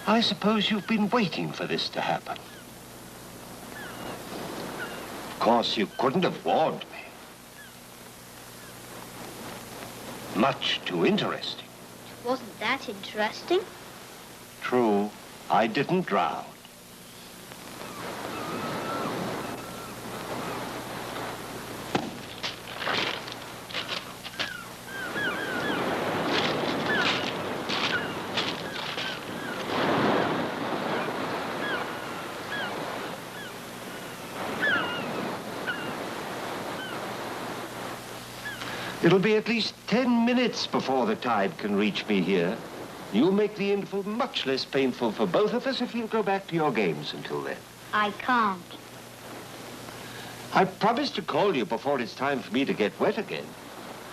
I suppose you've been waiting for this to happen. Of course, you couldn't have warned me. Much too interesting. Wasn't that interesting? True, I didn't drown. It'll be at least 10 minutes before the tide can reach me here. You'll make the interval much less painful for both of us if you'll go back to your games until then. I can't. I promised to call you before it's time for me to get wet again.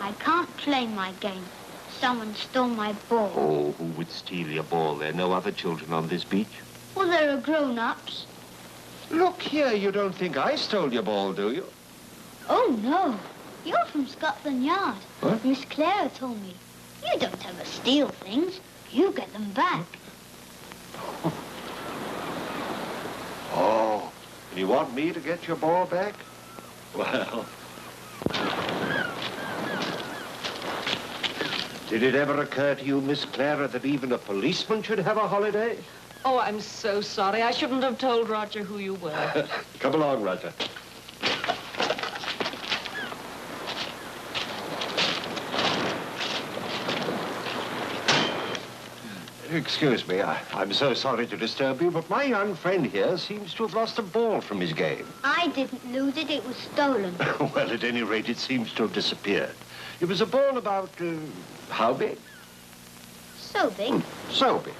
I can't play my game. Someone stole my ball. Oh, who would steal your ball? There are no other children on this beach. Well, there are grown-ups. Look here, you don't think I stole your ball, do you? Oh, no. You're from Scotland Yard. What? Miss Clara told me. You don't ever steal things. You get them back. Oh, you want me to get your ball back? Well... Did it ever occur to you, Miss Clara, that even a policeman should have a holiday? Oh, I'm so sorry. I shouldn't have told Roger who you were. Come along, Roger. Excuse me, I'm so sorry to disturb you, but my young friend here seems to have lost a ball from his game. I didn't lose it. It was stolen. Well, at any rate, it seems to have disappeared. It was a ball about, how big? So big. So big.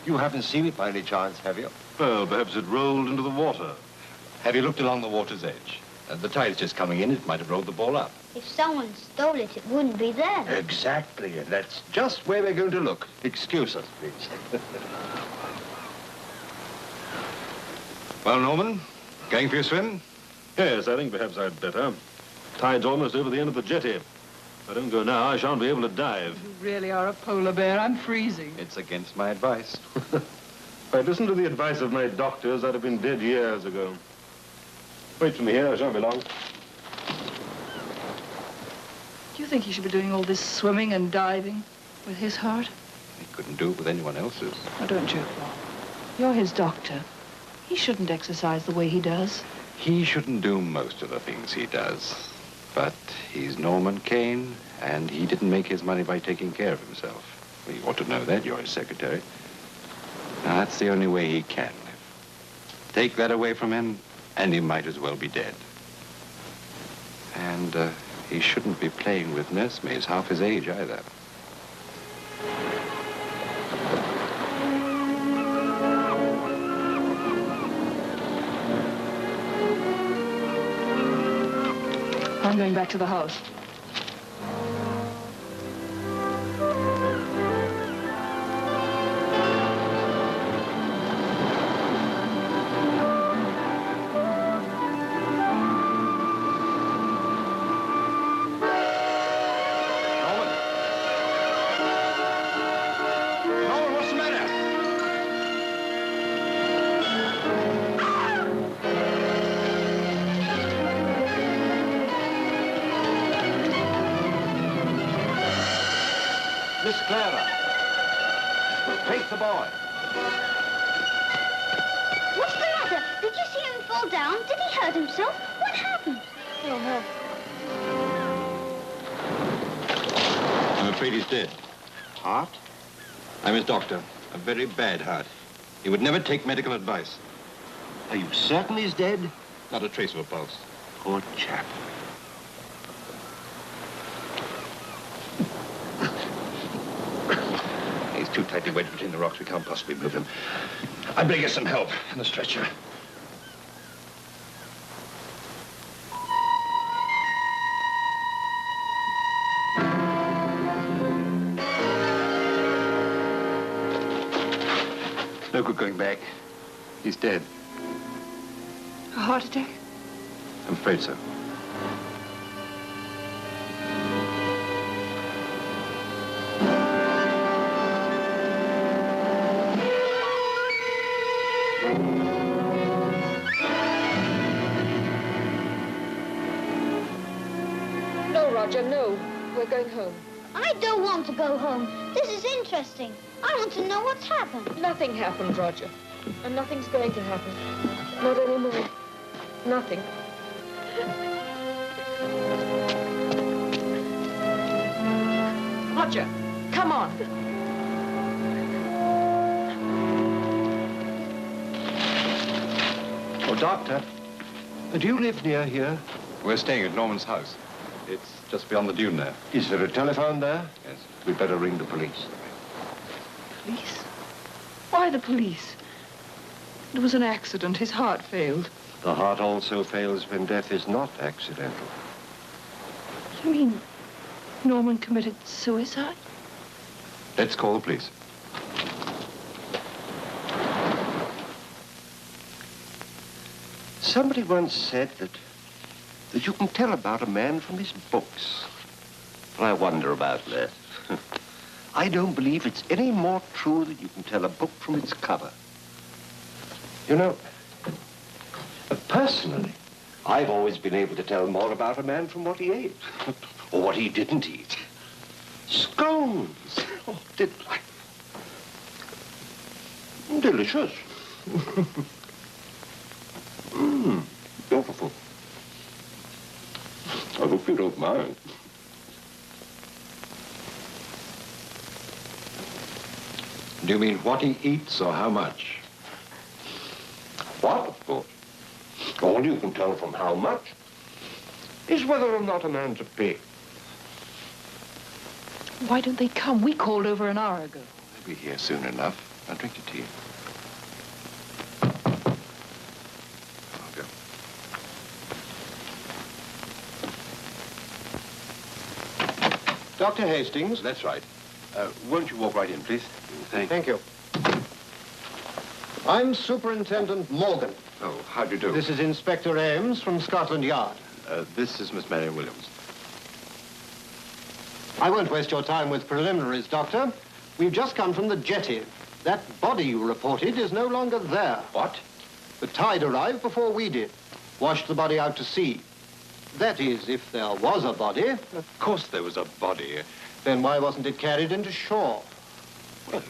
You haven't seen it by any chance, have you? Well, perhaps it rolled into the water. Have you looked along the water's edge? The tide's just coming in. It might have rolled the ball up. If someone stole it, it wouldn't be there. Exactly, and that's just where we're going to look. Excuse us, please. Well, Norman, going for your swim? Yes, I think perhaps I'd better. Tide's almost over the end of the jetty. If I don't go now, I shan't be able to dive. You really are a polar bear. I'm freezing. It's against my advice. If I'd listened to the advice of my doctors, I'd have been dead years ago. Wait for me here, I shan't be long. Do you think he should be doing all this swimming and diving with his heart? He couldn't do it with anyone else's. Oh, don't joke, Bob. You're his doctor. He shouldn't exercise the way he does. He shouldn't do most of the things he does. But he's Norman Kane, and he didn't make his money by taking care of himself. Well, you ought to know that. You're his secretary. Now, that's the only way he can live. Take that away from him, and he might as well be dead. And, he shouldn't be playing with nursemaids half his age, either. I'm going back to the house. Miss Clara. Take the boy. What's the matter? Did you see him fall down? Did he hurt himself? What happened? Oh, no. I'm afraid he's dead. Heart? I'm his doctor. A very bad heart. He would never take medical advice. Are you certain he's dead? Not a trace of a pulse. Poor chap. He's too tightly wedged between the rocks. We can't possibly move him. I'd better get some help in the stretcher. No good going back. He's dead. A heart attack? I'm afraid so. No, Roger, no. We're going home. I don't want to go home. This is interesting. I want to know what's happened. Nothing happened, Roger. And nothing's going to happen. Not anymore. Nothing. Roger, come on. Oh, Doctor, do you live near here? We're staying at Norman's house. It's just beyond the dune there. Is there a telephone there? Yes. We'd better ring the police. Police? Why the police? It was an accident. His heart failed. The heart also fails when death is not accidental. You mean Norman committed suicide? Let's call the police. Somebody once said that you can tell about a man from his books. But I wonder about that. I don't believe it's any more true that you can tell a book from its cover. You know, personally, I've always been able to tell more about a man from what he ate, or what he didn't eat. Scones! Oh, delicious. Beautiful. I hope you don't mind. Do you mean what he eats or how much? What, of course. All you can tell from how much is whether or not a man's a pig. Why don't they come? We called over an hour ago. They'll be here soon enough. I'll drink your tea. I'll go. Dr. Hastings? That's right. Won't you walk right in, please? Thank you. I'm Superintendent Morgan. Oh, how do you do? This is Inspector Ames from Scotland Yard. This is Miss Marion Williams. I won't waste your time with preliminaries, Doctor. We've just come from the jetty. That body you reported is no longer there. What? The tide arrived before we did. Washed the body out to sea. That is, if there was a body. Of course there was a body. Then why wasn't it carried into shore? Well,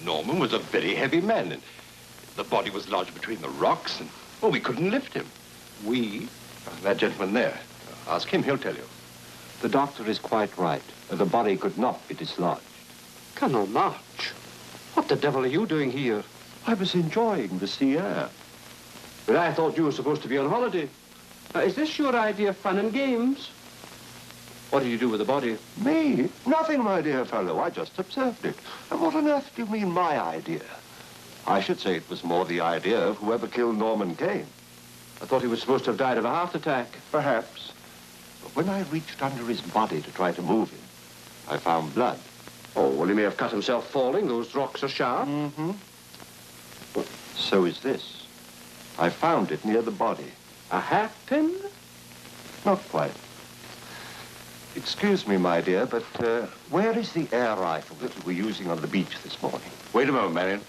Norman was a very heavy man, and the body was lodged between the rocks, and, well, we couldn't lift him. We? That gentleman there. Ask him, he'll tell you. The doctor is quite right. The body could not be dislodged. Colonel March, what the devil are you doing here? I was enjoying the sea air. But I thought you were supposed to be on holiday. Is this your idea of fun and games? What did you do with the body? Me? Nothing, my dear fellow. I just observed it. And what on earth do you mean, my idea? I should say it was more the idea of whoever killed Norman Kane. I thought he was supposed to have died of a heart attack. Perhaps. But when I reached under his body to try to move him, I found blood. Oh, well, he may have cut himself falling. Those rocks are sharp. Mm-hmm. Well, so is this. I found it near the body. A hat pin? Not quite. Excuse me, my dear, but where is the air rifle that we were using on the beach this morning? Wait a moment, Marion.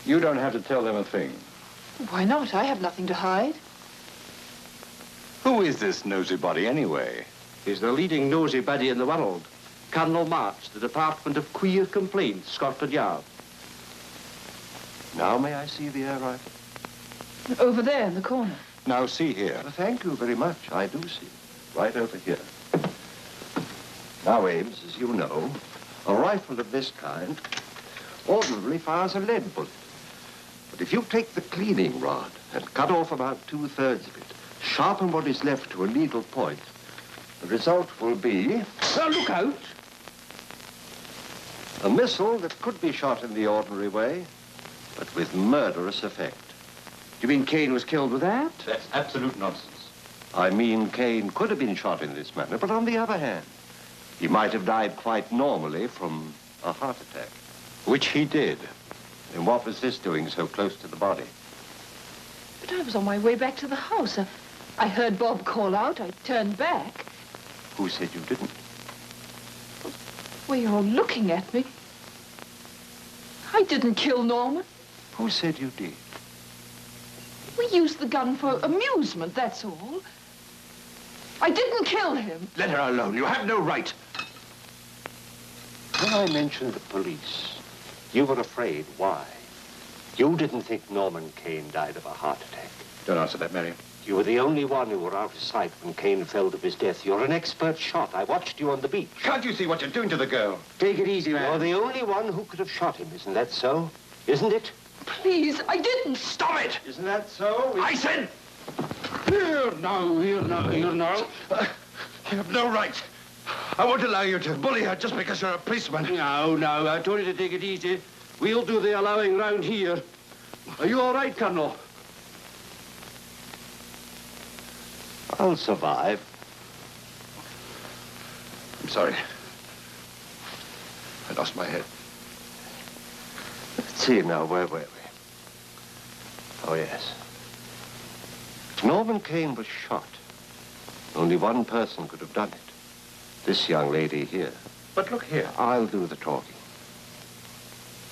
You don't have to tell them a thing. Why not? I have nothing to hide. Who is this nosy body, anyway? He's the leading nosy baddie in the world. Colonel March, the Department of Queer Complaints, Scotland Yard. Now may I see the air rifle? Over there in the corner. Now, see here. Well, thank you very much. I do see. Right over here. Now, Ames, as you know, a rifle of this kind ordinarily fires a lead bullet. But if you take the cleaning rod and cut off about 2/3 of it, sharpen what is left to a needle point, the result will be... Look out! A missile that could be shot in the ordinary way, but with murderous effect. Do you mean Kane was killed with that? That's absolute nonsense. I mean, Kane could have been shot in this manner, but on the other hand, he might have died quite normally from a heart attack. Which he did. And what was this doing so close to the body? But I was on my way back to the house. I heard Bob call out. I turned back. Who said you didn't? Well, you're all looking at me. I didn't kill Norman. Who said you did? We used the gun for amusement, that's all. I didn't kill him. Let her alone. You have no right. When I mentioned the police, you were afraid. Why? You didn't think Norman Kane died of a heart attack. Don't answer that, Mary. You were the only one who were out of sight when Kane fell to his death. You're an expert shot. I watched you on the beach. Can't you see what you're doing to the girl? Take it easy, man. You're the only one who could have shot him. Isn't that so? Isn't it? Please, I didn't. Stop it! Isn't that so? I said... Here now, here now, here now. You have no right. I won't allow you to bully her just because you're a policeman. No, I told you to take it easy. We'll do the allowing round here. Are you all right, Colonel? I'll survive. I'm sorry. I lost my head. Let's see now, where were we? Oh, yes. Norman Kane was shot. Only one person could have done it. This young lady here. But look here. I'll do the talking.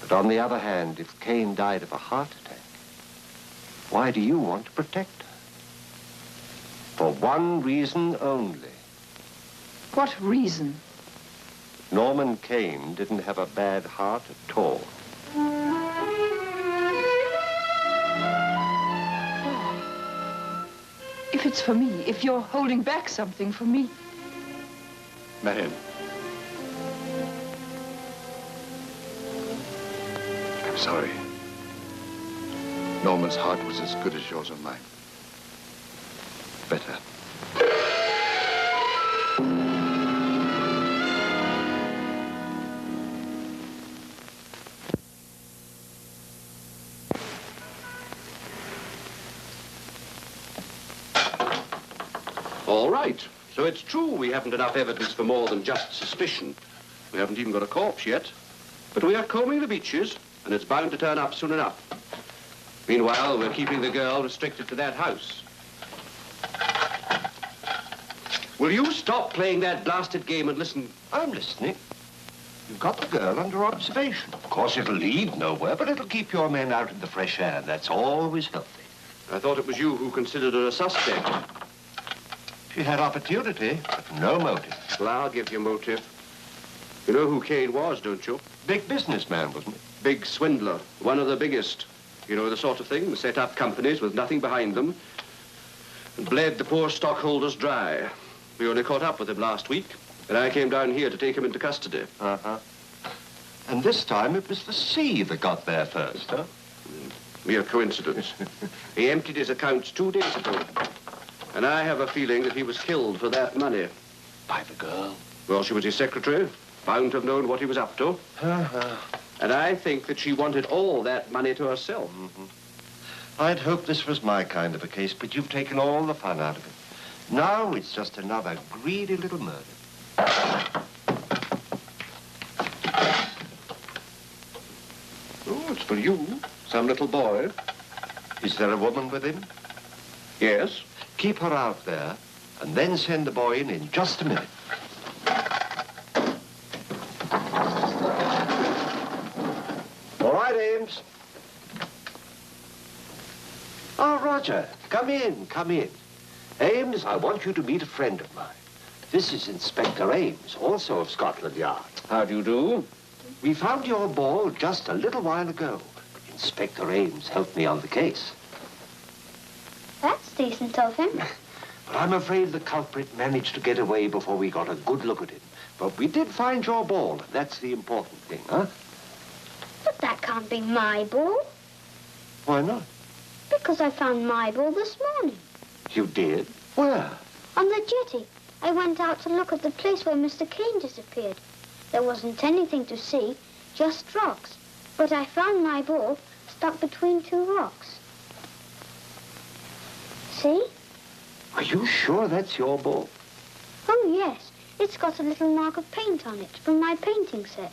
But on the other hand, if Kane died of a heart attack, why do you want to protect her? For one reason only. What reason? Norman Kane didn't have a bad heart at all. If it's for me, if you're holding back something for me. Marion. I'm sorry. Norman's heart was as good as yours or mine. Better. All right. So it's true we haven't enough evidence for more than just suspicion. We haven't even got a corpse yet. But we are combing the beaches, and it's bound to turn up soon enough. Meanwhile, we're keeping the girl restricted to that house. Will you stop playing that blasted game and listen? I'm listening. You've got the girl under observation. Of course, it'll lead nowhere, but it'll keep your men out in the fresh air. That's always healthy. I thought it was you who considered her a suspect. She had opportunity, but no motive. Well, I'll give you motive. You know who Kane was, don't you? Big businessman, wasn't he? Big swindler. One of the biggest. You know the sort of thing? Set up companies with nothing behind them and bled the poor stockholders dry. We only caught up with him last week, and I came down here to take him into custody. Uh-huh. And this time it was the sea that got there first, huh? Mere coincidence. He emptied his accounts 2 days ago, and I have a feeling that he was killed for that money. By the girl? Well, she was his secretary, bound to have known what he was up to. Uh-huh. And I think that she wanted all that money to herself. Mm-hmm. I'd hoped this was my kind of a case, but you've taken all the fun out of it. Now it's just another greedy little murder. Oh, it's for you. Some little boy. Is there a woman with him? Yes. Keep her out there, and then send the boy in just a minute. All right, Ames. Oh, Roger, come in, come in. Ames, I want you to meet a friend of mine. This is Inspector Ames, also of Scotland Yard. How do you do? We found your ball just a little while ago. Inspector Ames helped me on the case. That's decent of him. But I'm afraid the culprit managed to get away before we got a good look at him. But we did find your ball, and that's the important thing, huh? But that can't be my ball. Why not? Because I found my ball this morning. You did? Where? On the jetty. I went out to look at the place where Mr. Kane disappeared. There wasn't anything to see, just rocks. But I found my ball stuck between two rocks. See? Are you sure that's your ball? Oh, yes. It's got a little mark of paint on it from my painting set.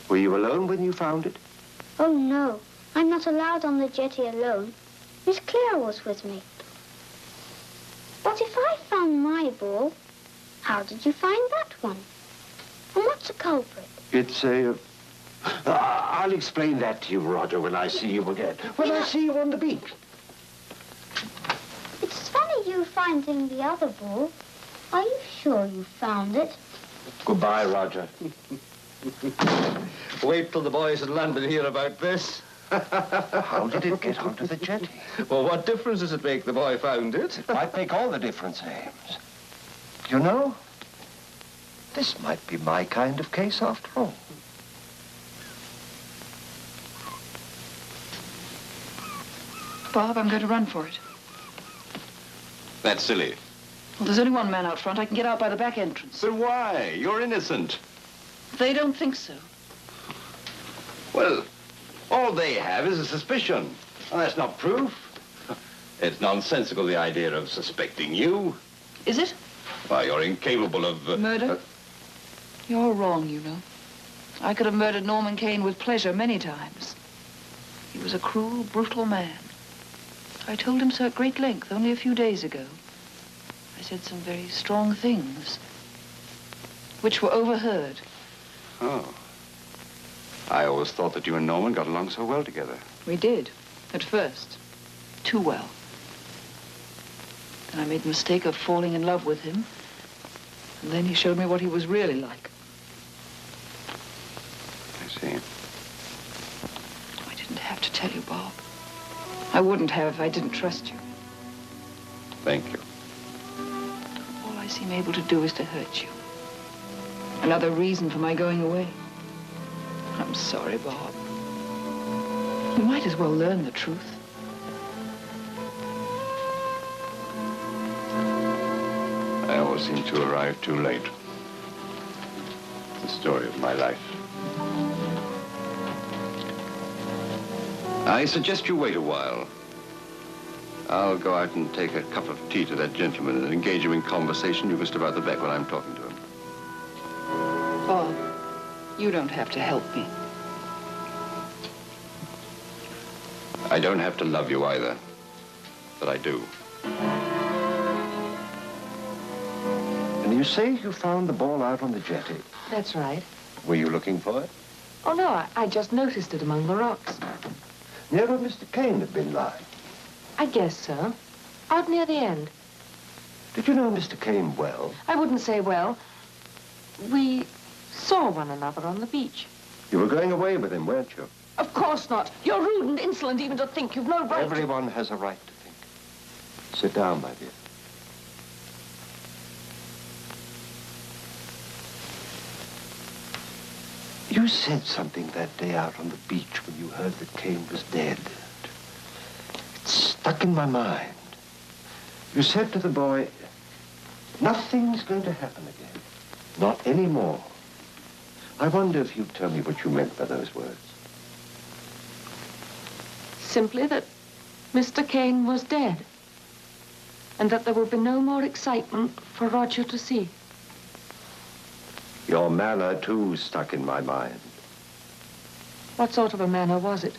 Were you alone when you found it? Oh, no. I'm not allowed on the jetty alone. Miss Claire was with me. But if I found my ball, how did you find that one? And what's the culprit? It's a... I'll explain that to you, Roger, when I see you again. When I see you on the beach. It's funny you finding the other ball. Are you sure you found it? Goodbye, Roger. Wait till the boys in London hear about this. How did it get onto the jetty? Well, what difference does it make the boy found it? It might make all the difference, Ames. You know, this might be my kind of case after all. Bob, I'm going to run for it. That's silly. Well, there's only one man out front. I can get out by the back entrance. But why? You're innocent. They don't think so. Well, all they have is a suspicion. Well, that's not proof. It's nonsensical, the idea of suspecting you. Is it? Why, you're incapable of... Murder? You're wrong, you know. I could have murdered Norman Kane with pleasure many times. He was a cruel, brutal man. I told him so at great length only a few days ago. I said some very strong things, which were overheard. Oh. I always thought that you and Norman got along so well together. We did, at first. Too well. Then I made the mistake of falling in love with him. And then he showed me what he was really like. I see. I didn't have to tell you, Bob. I wouldn't have if I didn't trust you. Thank you. All I seem able to do is to hurt you. Another reason for my going away. I'm sorry, Bob. You might as well learn the truth. I always seem to arrive too late. It's the story of my life. I suggest you wait a while. I'll go out and take a cup of tea to that gentleman and engage him in conversation. You can step out the back while I'm talking to him. Bob, you don't have to help me. I don't have to love you either, but I do. And you say you found the ball out on the jetty. That's right. Were you looking for it? Oh, no, I just noticed it among the rocks. Near where Mr. Kane had been lying. I guess so. Out near the end. Did you know Mr. Kane well? I wouldn't say well. We saw one another on the beach. You were going away with him, weren't you? Of course not. You're rude and insolent even to think. You've no right. Everyone has a right to think. Sit down, my dear. You said something that day out on the beach when you heard that Kane was dead. It stuck in my mind. You said to the boy, nothing's going to happen again. Not anymore. I wonder if you'd tell me what you meant by those words. Simply that Mr. Kane was dead. And that there would be no more excitement for Roger to see. Your manner, too, stuck in my mind. What sort of a manner was it?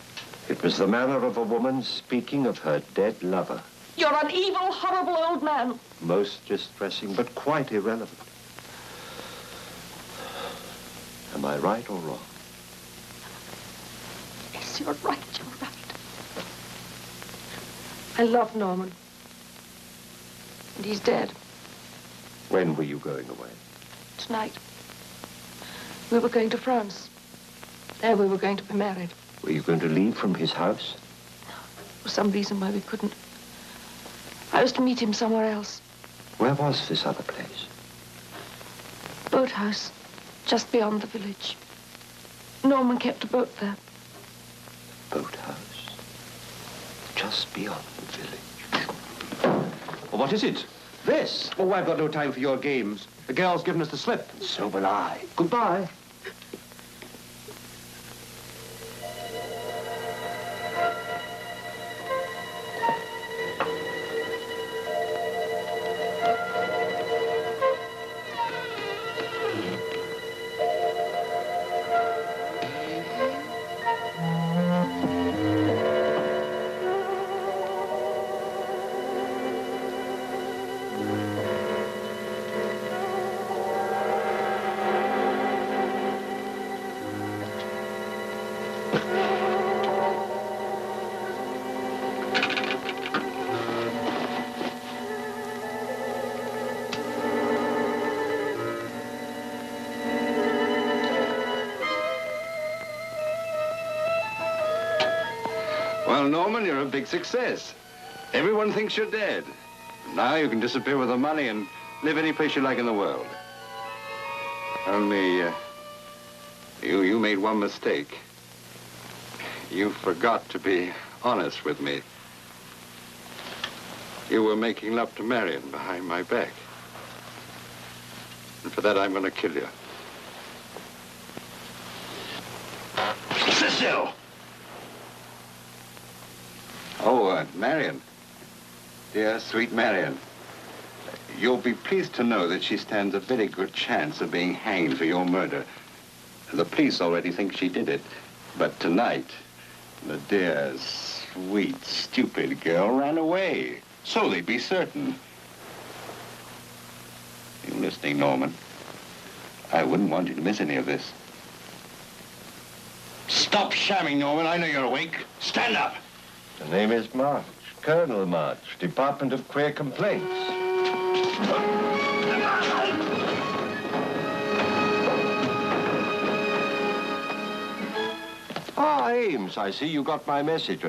It was the manner of a woman speaking of her dead lover. You're an evil, horrible old man. Most distressing, but quite irrelevant. Am I right or wrong? Yes, you're right, you're right. I love Norman. And he's dead. When were you going away? Tonight. We were going to France. There we were going to be married. Were you going to leave from his house? For some reason why we couldn't. I was to meet him somewhere else. Where was this other place? Boathouse, just beyond the village. Norman kept a boat there. Boathouse. Just beyond the village. Well, what is it? This. Oh, I've got no time for your games. The girl's given us the slip. So will I. Goodbye. Well, Norman, you're a big success. Everyone thinks you're dead. Now you can disappear with the money and live any place you like in the world. Only, you made one mistake. You forgot to be honest with me. You were making love to Marion behind my back. And for that, I'm going to kill you. Cecil! Oh, Marion. Dear, sweet Marion. You'll be pleased to know that she stands a very good chance of being hanged for your murder. The police already think she did it. But tonight, the dear, sweet, stupid girl ran away. So they'd be certain. You listening, Norman? I wouldn't want you to miss any of this. Stop shamming, Norman. I know you're awake. Stand up. The name is March. Colonel March, Department of Queer Complaints. Ah, Ames, I see you got my message.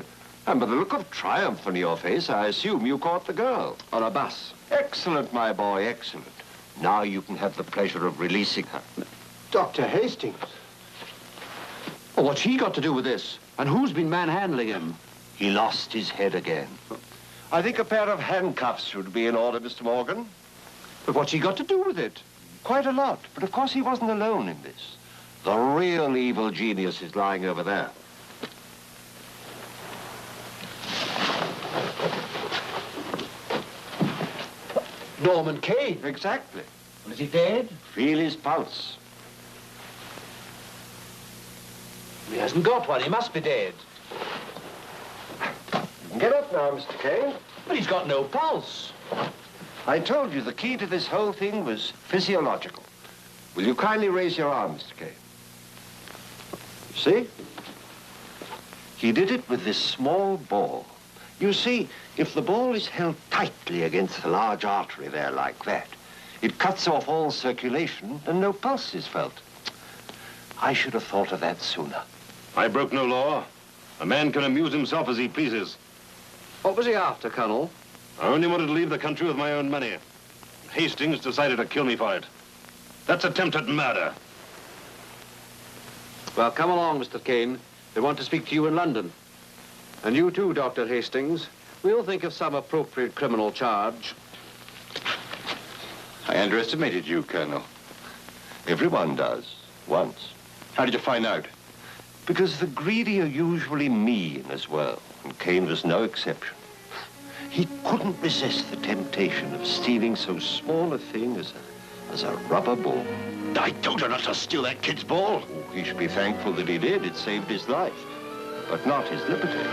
And by the look of triumph on your face, I assume you caught the girl. On a bus. Excellent, my boy, excellent. Now you can have the pleasure of releasing her. Dr. Hastings. Well, what's he got to do with this? And who's been manhandling him? He lost his head again. I think a pair of handcuffs would be in order, Mr. Morgan. But what's he got to do with it? Quite a lot. But of course he wasn't alone in this. The real evil genius is lying over there. Norman Kane. Exactly. And is he dead? Feel his pulse. He hasn't got one. He must be dead. Get up now, Mr. Kane. But he's got no pulse. I told you the key to this whole thing was physiological. Will you kindly raise your arm, Mr. Kane? See? He did it with this small ball. You see, if the ball is held tightly against the large artery there like that, it cuts off all circulation and no pulse is felt. I should have thought of that sooner. I broke no law. A man can amuse himself as he pleases. What was he after, Colonel? I only wanted to leave the country with my own money. Hastings decided to kill me for it. That's attempted murder. Well, come along, Mr. Kane. They want to speak to you in London. And you too, Dr. Hastings. We'll think of some appropriate criminal charge. I underestimated you, Colonel. Everyone does, once. How did you find out? Because the greedy are usually mean as well, and Kane was no exception. He couldn't resist the temptation of stealing so small a thing as a rubber ball. I told her not to steal that kid's ball. Oh, he should be thankful that he did. It saved his life, but not his liberty.